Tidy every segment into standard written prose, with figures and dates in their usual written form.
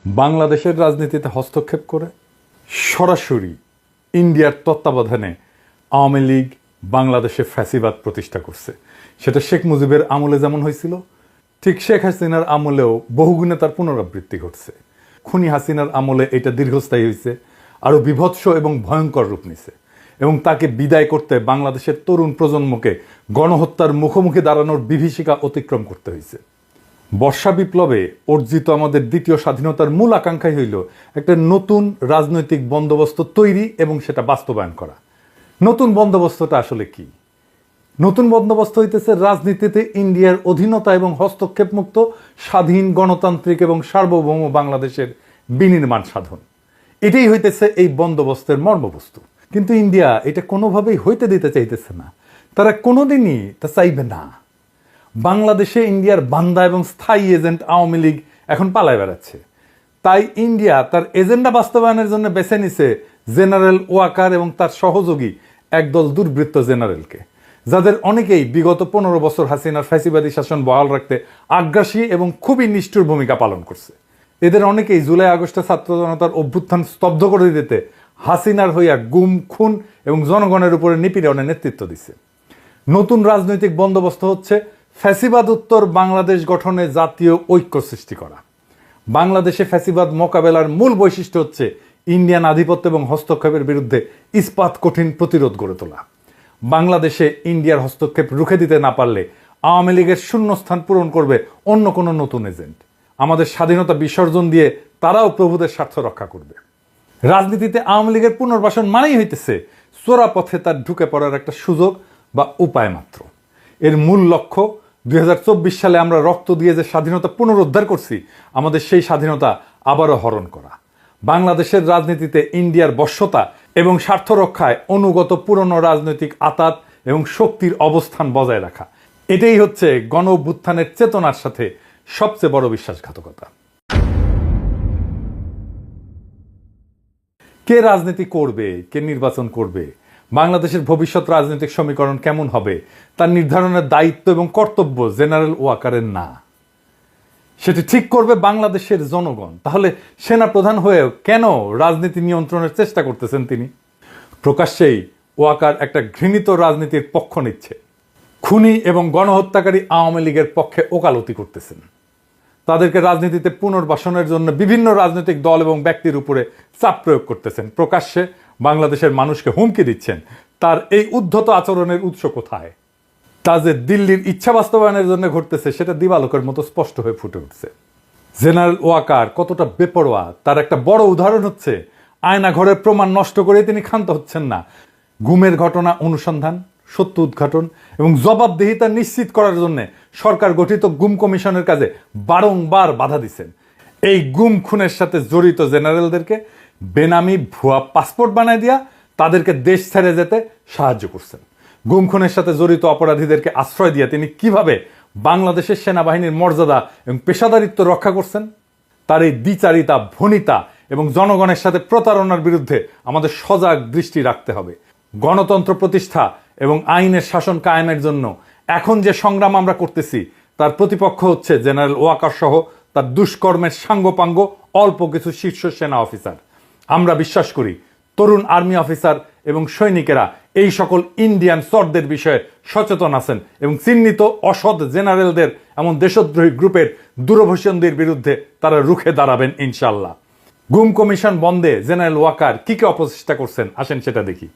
বাংলাদেশের রাজনীতিতে হস্তক্ষেপ করে সরাসরি ইন্ডিয়ার তত্ত্বাবধানে আওয়ামী লীগ বাংলাদেশে ফ্যাসিবাদ প্রতিষ্ঠা করছে। সেটা শেখ মুজিবের আমলে যেমন হয়েছিল, ঠিক শেখ হাসিনার আমলেও বহুগুণে তার পুনরাবৃত্তি ঘটছে। খুনি হাসিনার আমলে এটা দীর্ঘস্থায়ী হয়েছে, আরও বিভৎস এবং ভয়ঙ্কর রূপ নিছে, এবং তাকে বিদায় করতে বাংলাদেশের তরুণ প্রজন্মকে গণহত্যার মুখোমুখি দাঁড়ানোর বিভীষিকা অতিক্রম করতে হয়েছে। বর্ষা বিপ্লবে অর্জিত আমাদের দ্বিতীয় স্বাধীনতার মূল আকাঙ্ক্ষাই হইল একটা নতুন রাজনৈতিক বন্দোবস্ত তৈরি এবং সেটা বাস্তবায়ন করা। নতুন বন্দোবস্তটা আসলে কি? নতুন বন্দোবস্ত হইতেছে রাজনীতিতে ইন্ডিয়ার অধীনতা এবং হস্তক্ষেপ মুক্ত স্বাধীন গণতান্ত্রিক এবং সার্বভৌম বাংলাদেশের বিনির্মাণ সাধন। এটাই হইতেছে এই বন্দোবস্তের মর্মবস্তু। কিন্তু ইন্ডিয়া এটা কোনোভাবেই হইতে দিতে চাইতেছে না, তারা কোনোদিনই তা চাইবে না। বাংলাদেশে ইন্ডিয়ার বান্দা এবং স্থায়ী এজেন্ট আওয়ামী লীগ এখন পালায় বেড়াচ্ছে। তাই ইন্ডিয়া তার এজেন্ডা বাস্তবায়নের জন্য বেছে নিছে জেনারেল ওয়াকার এবং তার সহযোগী একদল দুর্বৃত্ত জেনারেলকে, যাদের অনেকেই বিগত 15 বছর হাসিনার ফ্যাসিবাদী শাসন বহাল রাখতে আগ্রাসী এবং খুবই নিষ্ঠুর ভূমিকা পালন করছে। এদের অনেকেই জুলাই আগস্টে ছাত্র জনতার অভ্যুত্থান স্তব্ধ করে দিতে হাসিনার হইয়া গুম, খুন এবং জনগণের উপরে নিপীড়নের নেতৃত্ব দিছে। নতুন রাজনৈতিক বন্দোবস্ত হচ্ছে ফ্যাসিবাদ উত্তর বাংলাদেশ গঠনে জাতীয় ঐক্য সৃষ্টি করা। বাংলাদেশে ফ্যাসিবাদ মোকাবেলার মূল বৈশিষ্ট্য হচ্ছে ইন্ডিয়ান আধিপত্য এবং হস্তক্ষেপের বিরুদ্ধে ইস্পাত কঠিন প্রতিরোধ গড়ে তোলা। বাংলাদেশে ইন্ডিয়ার হস্তক্ষেপ রুখে দিতে না পারলে আওয়ামী লীগের শূন্যস্থান পূরণ করবে অন্য কোনো নতুন এজেন্ট। আমাদের স্বাধীনতা বিসর্জন দিয়ে তারাও প্রভুদের স্বার্থ রক্ষা করবে। রাজনীতিতে আওয়ামী লীগের পুনর্বাসন মানেই হইতেছে চোরা পথে তার ঢুকে পড়ার একটা সুযোগ বা উপায় মাত্র। এর মূল লক্ষ্য 2024 সালে আমরা রক্ত দিয়ে যে স্বাধীনতা পুনরুদ্ধার করছি, আমাদের সেই স্বাধীনতা আবারও হরণ করা। বাংলাদেশের রাজনীতিতে ইন্ডিয়ার বশ্যতা এবং স্বার্থ রক্ষায় অনুগত পুরনো রাজনৈতিক আতাত এবং শক্তির অবস্থান বজায় রাখা, এটাই হচ্ছে গণ অভ্যুত্থানের চেতনার সাথে সবচেয়ে বড় বিশ্বাসঘাতকতা। কে রাজনীতি করবে, কে নির্বাচন করবে, বাংলাদেশের ভবিষ্যৎ রাজনৈতিক সমীকরণ কেমন হবে, তার নির্ধারণের দায়িত্ব এবং কর্তব্য জেনারেল ওয়াকারের না। সেটি ঠিক করবে বাংলাদেশের জনগণ। তাহলে সেনা প্রধান হয়েও কেন রাজনীতি নিয়ন্ত্রণের চেষ্টা করতেছেন তিনি? প্রকাশ্যেই ওয়াকার একটা ঘৃণিত রাজনীতির পক্ষ নিচ্ছে। খুনি এবং গণহত্যাকারী আওয়ামী লীগের পক্ষে ওকালতি করতেছেন। তাদেরকে রাজনীতিতে পুনর্বাসনের জন্য বিভিন্ন রাজনৈতিক দল এবং ব্যক্তির উপরে চাপ প্রয়োগ করতেছেন। প্রকাশ্যে বাংলাদেশের মানুষকে হুমকি দিচ্ছেন। তার এই উদ্ধত আচরণের উৎস কোথায়? তা যে দিল্লির ইচ্ছা বাস্তবায়নের জন্য ঘটতেছে সেটা দিবালোকের মতো স্পষ্ট হয়ে ফুটে উঠছে। জেনারেল ওয়াকার কতটা বেপরোয়া তার একটা বড় উদাহরণ হচ্ছে আয়না ঘরের প্রমাণ নষ্ট করে তিনি ক্ষান্ত হচ্ছেন না। গুমের ঘটনা অনুসন্ধান, সত্য উদ্ঘাটন এবং জবাবদিহিতা নিশ্চিত করার জন্য সরকার গঠিত গুম কমিশনের কাজে বারংবার বাধা দিচ্ছেন। এই গুম খুনের সাথে জড়িত জেনারেলদেরকে বেনামি ভুয়া পাসপোর্ট বানায় দিয়া তাদেরকে দেশ ছেড়ে যেতে সাহায্য করছেন। গুম খুনের সাথে জড়িত অপরাধীদেরকে আশ্রয় দিয়ে তিনি কিভাবে বাংলাদেশের সেনাবাহিনীর মর্যাদা এবং পেশাদারিত্ব রক্ষা করছেন, তার এই দ্বিচারিতা, ভনিতা এবং জনগণের সাথে প্রতারণার বিরুদ্ধে আমাদের সজাগ দৃষ্টি রাখতে হবে। গণতন্ত্র প্রতিষ্ঠা এবং আইনের শাসন কায়েমের জন্য এখন যে সংগ্রাম আমরা করতেছি, তার প্রতিপক্ষ হচ্ছে জেনারেল ওয়াকার সহ তার দুষ্কর্মের সাঙ্গপাঙ্গ অল্প কিছু শীর্ষ সেনা অফিসার। আমরা বিশ্বাস করি তরুণ আর্মি অফিসার এবং সৈনিকেরা এই সকল ইন্ডিয়ান চরদের বিষয়ে সচেতন আছেন এবং চিহ্নিত অসৎ জেনারেলদের এমন দেশদ্রোহী গ্রুপের দুরভিসন্ধির বিরুদ্ধে তারা রুখে দাঁড়াবেন ইনশাল্লাহ। গুম কমিশন বন্ধে জেনারেল ওয়াকার কি কি অপচেষ্টা করছেন, আসেন সেটা দেখি।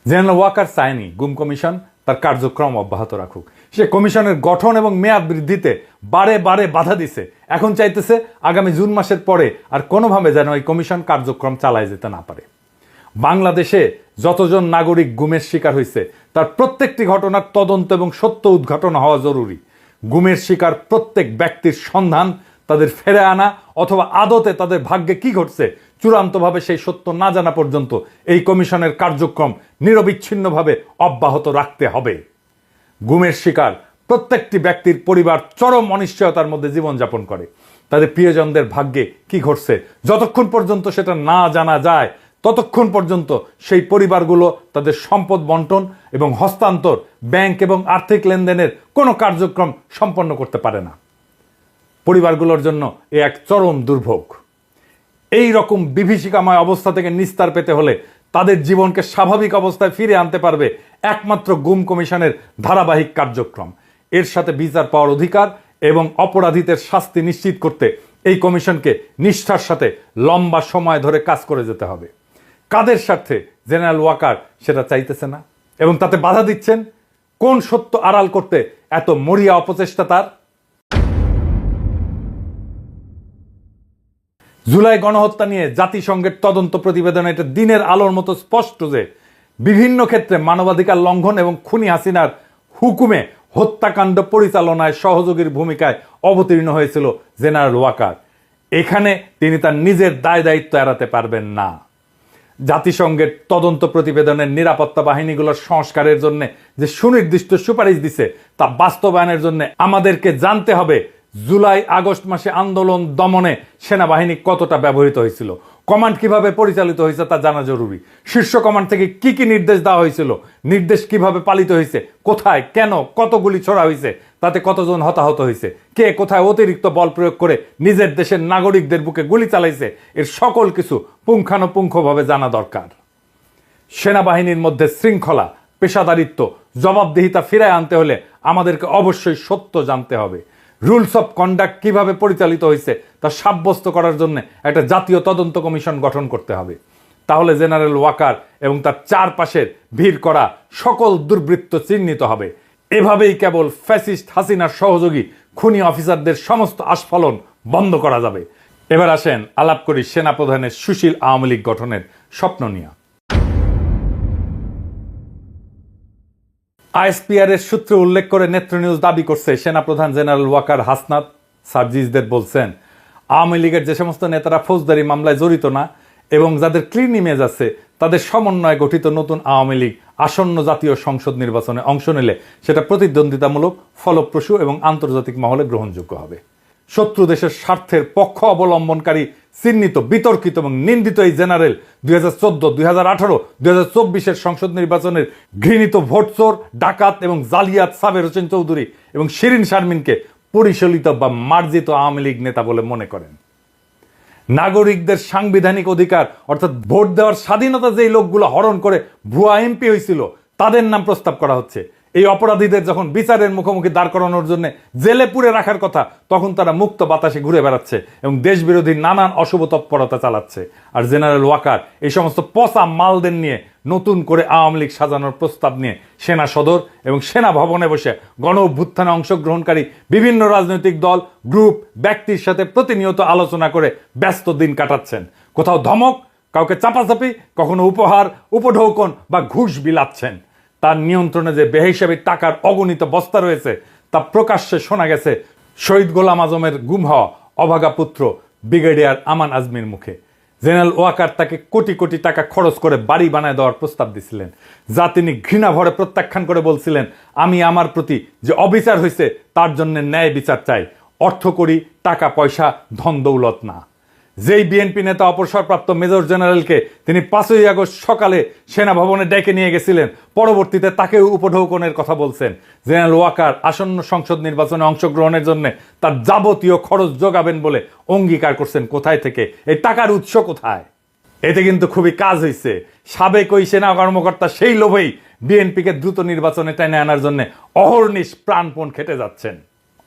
জেনারেল ওয়াকার চায়নি গুম কমিশন তার কার্যক্রম অব্যাহত রাখুক। সে কমিশনের গঠন এবং মেয়াদ বৃদ্ধিতে বারে বারে বাধা দিছে। এখন চাইতেছে আগামী জুন মাসের পরে আর কোনোভাবে যেন এই কমিশন কার্যক্রম চালায় যেতে না পারে। বাংলাদেশে যতজন নাগরিক গুমের শিকার হয়েছে তার প্রত্যেকটি ঘটনার তদন্ত এবং সত্য উদ্ঘাটন হওয়া জরুরি। গুমের শিকার প্রত্যেক ব্যক্তির সন্ধান, তাদের ফেরে আনা অথবা আদতে তাদের ভাগ্যে কি ঘটছে চূড়ান্তভাবে সেই সত্য না জানা পর্যন্ত এই কমিশনের কার্যক্রম নিরবিচ্ছিন্নভাবে অব্যাহত রাখতে হবে। গুমের শিকার প্রত্যেকটি ব্যক্তির পরিবার চরম অনিশ্চয়তার মধ্যে জীবনযাপন করে। তাদের প্রিয়জনদের ভাগ্যে কি ঘটছে যতক্ষণ পর্যন্ত সেটা না জানা যায়, ততক্ষণ পর্যন্ত সেই পরিবারগুলো তাদের সম্পদ বন্টন এবং হস্তান্তর, ব্যাংক এবং আর্থিক লেনদেনের কোনো কার্যক্রম সম্পন্ন করতে পারে না। পরিবারগুলোর জন্য এ এক চরম দুর্ভোগ। এই রকম বিভীষিকাময় অবস্থা থেকে নিস্তার পেতে হলে তাদের জীবনকে স্বাভাবিক অবস্থায় ফিরে আনতে পারবে একমাত্র গুম কমিশনের ধারাবাহিক কার্যক্রম। এর সাথে বিচার পাওয়ার অধিকার এবং অপরাধীদের শাস্তি নিশ্চিত করতে এই কমিশনকে নিষ্ঠার সাথে লম্বা সময় ধরে কাজ করে যেতে হবে। কাদের স্বার্থে জেনারেল ওয়াকার সেটা চাইতেছে না এবং তাতে বাধা দিচ্ছেন? কোন সত্য আড়াল করতে এত মরিয়া অপচেষ্টা তার? জুলাই গণহত্যা নিয়ে জাতিসংঘের তদন্ত প্রতিবেদনে এটা দিনের আলোর মতো স্পষ্ট যে বিভিন্ন ক্ষেত্রে মানবাধিকার লঙ্ঘন এবং খুনি হাসিনার হুকুমে হত্যাকাণ্ড পরিচালনায় সহযোগীর ভূমিকায় অবতীর্ণ হয়েছিল জেনারেল ওয়াকার। এখানে তিনি তার নিজের দায় দায়িত্ব এড়াতে পারবেন না। জাতিসংঘের তদন্ত প্রতিবেদনের নিরাপত্তা বাহিনীগুলোর সংস্কারের জন্য যে সুনির্দিষ্ট সুপারিশ দিছে তা বাস্তবায়নের জন্য আমাদেরকে জানতে হবে জুলাই আগস্ট মাসে আন্দোলন দমনে সেনাবাহিনী কতটা ব্যবহৃত হয়েছিল, কমান্ড কিভাবে পরিচালিত হয়েছে তা জানা জরুরি। শীর্ষ কমান্ড থেকে কি কি নির্দেশ দেওয়া হয়েছিল, নির্দেশ কিভাবে পালিত হয়েছে, কোথায় কেন কত গুলি ছোড়া হয়েছে, তাতে কতজন হতাহত হয়েছে, কে কোথায় অতিরিক্ত বল প্রয়োগ করে নিজের দেশের নাগরিকদের বুকে গুলি চালাইছে, এর সকল কিছু পুঙ্খানুপুঙ্খভাবে জানা দরকার। সেনাবাহিনীর মধ্যে শৃঙ্খলা, পেশাদারিত্ব, জবাবদিহিতা ফিরায় আনতে হলে আমাদেরকে অবশ্যই সত্য জানতে হবে। রুলস অফ কন্ডাক্ট কিভাবে পরিচালিত হয়েছে তা সাব্যস্ত করার জন্য একটা জাতীয় তদন্ত কমিশন গঠন করতে হবে। তাহলে জেনারেল ওয়াকার এবং তার চারপাশের ভিড় করা সকল দুর্বৃত্ত চিহ্নিত হবে। এভাবেই কেবল ফ্যাসিস্ট হাসিনার সহযোগী খুনি অফিসারদের সমস্ত আস্ফালন বন্ধ করা যাবে। এবার আসেন আলাপ করি সেনাপ্রধানের সুশীল আওয়ামী লীগ গঠনের স্বপ্ন নিয়ে। আইএসপিআর এর সূত্রে উল্লেখ করে নেত্র নিউজ দাবি করছে সেনাপ্রধান জেনারেল ওয়াকার হাসনাত সার্জিসদের বলছেন আওয়ামী লীগের যে সমস্ত নেতারা ফৌজদারি মামলায় জড়িত না এবং যাদের ক্লিন ইমেজ আছে তাদের সমন্বয়ে গঠিত নতুন আওয়ামী লীগ আসন্ন জাতীয় সংসদ নির্বাচনে অংশ নিলে সেটা প্রতিদ্বন্দ্বিতামূলক, ফলপ্রসূ এবং আন্তর্জাতিক মহলে গ্রহণযোগ্য হবে। শত্রু দেশের স্বার্থের পক্ষ অবলম্বনকারী চিহ্নিত, বিতর্কিত এবং নিন্দিত এই জেনারেল 2014, 2018, 2024 সংসদ নির্বাচনের ঘৃণিত ভোটচোর, ডাকাত এবং জালিয়াত সাবের হোসেন চৌধুরী এবং শিরিন শারমিনকে পরিচালিত বা মার্জিত আওয়ামী লীগ নেতা বলে মনে করেন। নাগরিকদের সাংবিধানিক অধিকার অর্থাৎ ভোট দেওয়ার স্বাধীনতা যেই লোকগুলো হরণ করে ভুয়া এমপি হয়েছিল তাদের নাম প্রস্তাব করা হচ্ছে। এই অপরাধীদের যখন বিচারের মুখোমুখি দাঁড় করানোর জন্য জেলে পুরে রাখার কথা তখন তারা মুক্ত বাতাসে ঘুরে বেড়াচ্ছে এবং দেশবিরোধী নানান অশুভ তৎপরতা চালাচ্ছে। আর জেনারেল ওয়াকার এই সমস্ত পচা মালদের নিয়ে নতুন করে আওয়ামী লীগ সাজানোর প্রস্তাব নিয়ে সেনা সদর এবং সেনা ভবনে বসে গণ অভ্যুত্থানে অংশগ্রহণকারী বিভিন্ন রাজনৈতিক দল, গ্রুপ, ব্যক্তির সাথে প্রতিনিয়ত আলোচনা করে ব্যস্ত দিন কাটাচ্ছেন। কোথাও ধমক, কাউকে চাপাচাপি, কখনো উপহার, উপঢৌকন বা ঘুষ বিলাচ্ছেন। তার নিয়ন্ত্রণে যে বেহিসাবি টাকার অগণিত বস্তা রয়েছে তা প্রকাশ্যে শোনা গেছে শহীদ গোলাম আজমের গুম হওয়া অভাগা পুত্র ব্রিগেডিয়ার আমান আজমির মুখে। জেনারেল ওয়াকার তাকে কোটি কোটি টাকা খরচ করে বাড়ি বানায় দেওয়ার প্রস্তাব দিছিলেন, যা তিনি ঘৃণা ভরে প্রত্যাখ্যান করে বলছিলেন, আমি আমার প্রতি যে অবিচার হয়েছে তার জন্য ন্যায় বিচার চাই, অর্থ করি, টাকা পয়সা, ধন দৌলত না। যেই বিএনপি নেতা অবসরপ্রাপ্ত মেজর জেনারেলকে তিনি 5ই আগস্ট সকালে সেনা ভবনে ডেকে নিয়ে গেছিলেন, পরবর্তীতে তাকেও উপঢৌকনের কথা বলছেন। জেনারেল ওয়াকার আসন্ন সংসদ নির্বাচনে অংশগ্রহণের জন্য তার যাবতীয় খরচ যোগাবেন বলে অঙ্গীকার করছেন। কোথায় থেকে, এই টাকার উৎস কোথায়? এতে কিন্তু খুবই কাজ হয়েছে। সাবেক ওই সেনা কর্মকর্তা সেই লোভেই বিএনপিকে দ্রুত নির্বাচনে টেনে আনার জন্য অহর্নিশ প্রাণপণ খেটে যাচ্ছেন।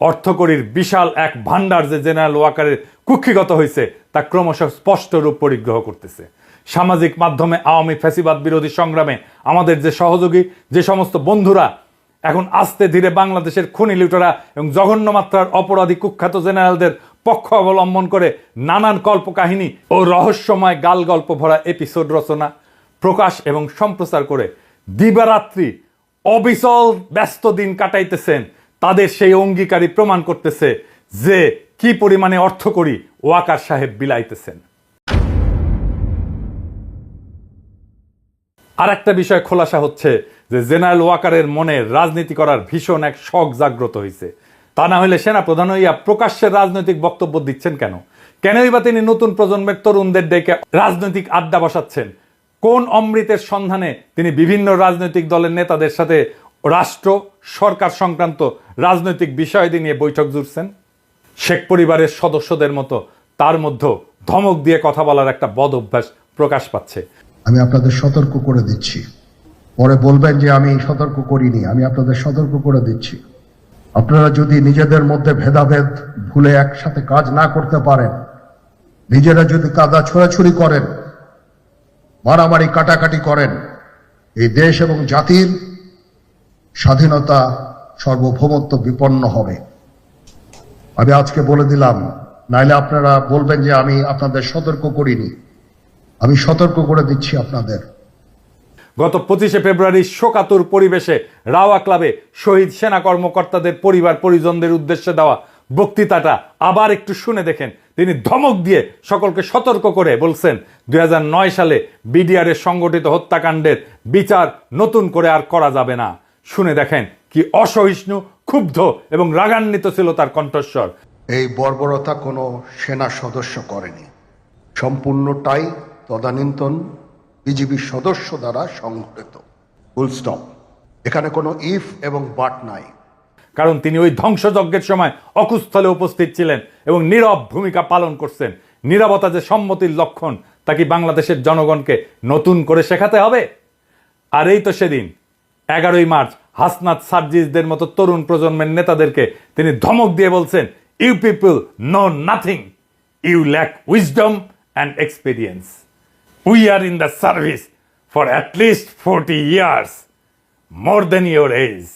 অর্থকরীর বিশাল এক ভান্ডার যে জেনারেল ওয়াকারের কুক্ষিগত হয়েছে তা ক্রমশ স্পষ্ট রূপ পরিগ্রহ করতেছে। সামাজিক মাধ্যমে আওয়ামী ফ্যাসিবাদ বিরোধী সংগ্রামে আমাদের যে সহযোগী, যে সমস্ত বন্ধুরা এখন আস্তে ধীরে বাংলাদেশের খুনি লুটেরা এবং জঘন্য মাত্রার অপরাধী কুখ্যাত জেনারেলদের পক্ষ অবলম্বন করে নানান কল্পকাহিনী ও রহস্যময় গাল গল্প ভরা এপিসোড রচনা, প্রকাশ এবং সম্প্রচার করে দিবারাত্রি অবিচল ব্যস্ত দিন কাটাইতেছেন, তাদের সেই অঙ্গীকারই প্রমাণ করতেছে যে কি পরিমাণে অর্থ করি ওয়াকার সাহেব বিলাইতেছেন। আর একটা বিষয় খোলাসা হচ্ছে যে জেনারেল ওয়াকারের মনে রাজনীতি করার ভীষণ এক শখ জাগ্রত হয়েছে। তা না হলে সেনাপ্রধান হইয়া প্রকাশ্যের রাজনৈতিক বক্তব্য দিচ্ছেন কেন? কেনই বা তিনি নতুন প্রজন্মের তরুণদের ডেকে রাজনৈতিক আড্ডা বসাচ্ছেন? কোন অমৃতের সন্ধানে তিনি বিভিন্ন রাজনৈতিক দলের নেতাদের সাথে রাষ্ট্র, সরকার সংক্রান্ত রাজনৈতিক বিষয়াদি নিয়ে বৈঠক জুড়ছেন? শেখ পরিবারের সদস্যদের মতো তার মধ্যে ধমক দিয়ে কথা বলার একটা বদ অভ্যাস প্রকাশ পাচ্ছে। আমি আপনাদের সতর্ক করে দিচ্ছি, পরে বলবেন যে আমি সতর্ক করিনি। আমি আপনাদের সতর্ক করে দিচ্ছি, আপনারা যদি নিজেদের মধ্যে ভেদাভেদ ভুলে একসাথে কাজ না করতে পারেন, নিজেরা যদি কাদা ছোড়াছুড়ি করেন, মারামারি কাটাকাটি করেন, এই দেশ এবং জাতির স্বাধীনতা সার্বভৌমত্ব বিপন্ন হবে। আমি আজকে বলে দিলাম, নাইলে আপনারা বলবেন যে আমি আপনাদের সতর্ক করিনি। আমি সতর্ক করে দিচ্ছি আপনাদের। গত 25শে ফেব্রুয়ারি শোকাতুর পরিবেশে রাওয়া ক্লাবে শহীদ সেনা কর্মকর্তাদের পরিবার পরিজনদের উদ্দেশ্যে দেওয়া বক্তৃতাটা আবার একটু শুনে দেখেন। তিনি ধমক দিয়ে সকলকে সতর্ক করে বলছেন 2009 সালে বিডিআরের সংগঠিত হত্যাকাণ্ডের বিচার নতুন করে আর করা যাবে না। শুনে দেখেন কি অসহিষ্ণু, ক্ষুব্ধ এবং রাগান্বিত ছিল তার কণ্ঠস্বর। এই বর্বরতা কোনো সেনা সদস্য করেনি, সম্পূর্ণটাই তদানীন্তন বিজিবি সদস্য দ্বারা সংঘটিত। Full stop. এখানে কোনো ইফ এবং বাট নাই। কারণ তিনি ওই ধ্বংসযজ্ঞের সময় অকুস্থলে উপস্থিত ছিলেন এবং নীরব ভূমিকা পালন করছেন। নীরবতা যে সম্মতির লক্ষণ, তা কি বাংলাদেশের জনগণকে নতুন করে শেখাতে হবে? আর এই তো সেদিন 11ই মার্চ হাসনাত সার্জিসদের মতো তরুণ প্রজন্মের নেতাদেরকে তিনি ধমক দিয়ে বলছেন, you people know nothing, you lack wisdom and experience, we are in the service for at least 40 years, more than your age.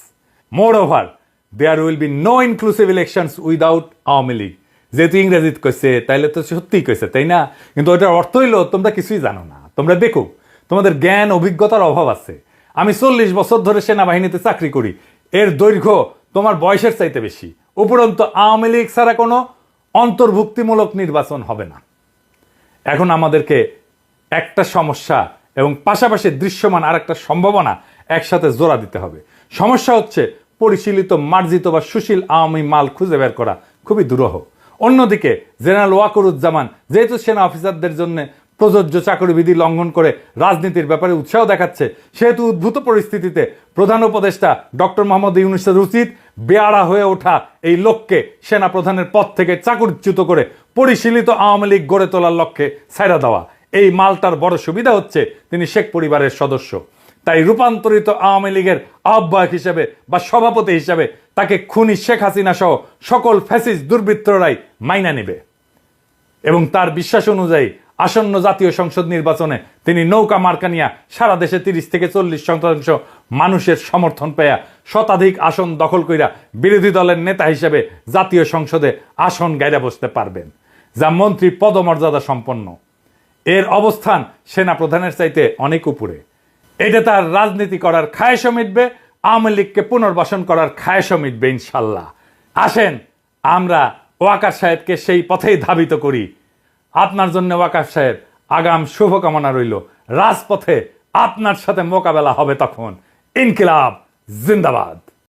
Moreover, there will be no inclusive elections without Awami League. যেহেতু ইংরেজিত কইছে, তাইলে তো সত্যিই কইছে, তাই না? কিন্তু ওইটার অর্থ হইলো তোমরা কিছুই জানো না, তোমরা দেখো, তোমাদের জ্ঞান অভিজ্ঞতার অভাব আছে। আমি 40 বছর ধরে সেনাবাহিনীতে চাকরি করি, এর দৈর্ঘ্য তোমার বয়সের চাইতে বেশি। উপরন্তু আওয়ামী লীগ ছাড়া কোনো অন্তর্ভুক্তিমূলক নির্বাচন হবে না। এখন আমাদেরকে একটা সমস্যা এবং পাশাপাশি দৃশ্যমান আর একটা সম্ভাবনা একসাথে জোড়া দিতে হবে। সমস্যা হচ্ছে পরিশীলিত, মার্জিত বা সুশীল আওয়ামী মাল খুঁজে বের করা খুবই দুরূহ। অন্যদিকে জেনারেল ওয়াকরুজ্জামান যেহেতু সেনা অফিসারদের জন্য প্রযোজ্য চাকরি বিধি লঙ্ঘন করে রাজনীতির ব্যাপারে উৎসাহ দেখাচ্ছে, সেহেতু উদ্ভূত পরিস্থিতিতে প্রধান উপদেষ্টা ডক্টর মোহাম্মদ ইউনূসের উচিত বেয়াড়া হয়ে ওঠা এই লোককে সেনা প্রধানের পদ থেকে চাকরিচ্যুত করে পরিশীলিত আওয়ামী লীগ গড়ে তোলার লক্ষ্যে ছাইড়া দেওয়া। এই মালটার বড় সুবিধা হচ্ছে তিনি শেখ পরিবারের সদস্য, তাই রূপান্তরিত আওয়ামী লীগের আহ্বায়ক হিসেবে বা সভাপতি হিসেবে তাকে খুনি শেখ হাসিনা সহ সকল ফ্যাসিস্ট দুর্বৃত্তরাই মাইনা নেবে এবং তার বিশ্বাস অনুযায়ী আসন্ন জাতীয় সংসদ নির্বাচনে তিনি নৌকা মার্কা নিয়ে সারা দেশে 30 থেকে 40% মানুষের সমর্থন পেয়া শতাধিক আসন দখল কইরা বিরোধী দলের নেতা হিসেবে জাতীয় সংসদে আসন গাইরা বসতে পারবেন, যা মন্ত্রী পদমর্যাদা সম্পন্ন। এর অবস্থান সেনা প্রধানের চাইতে অনেক উপরে। এটা তার রাজনীতি করার খায়েশও মিটবে, আওয়ামী লীগকে পুনর্বাসন করার খায়েশও মিটবে ইনশাল্লাহ। আসেন আমরা ওয়াকার সাহেবকে সেই পথেই ধাবিত করি। আপনার জন্য ওয়াকার সাহেব আগাম শুভকামনা রইল। রাজপথে আপনার সাথে মোকাবেলা হবে তখন। ইনকিলাব জিন্দাবাদ।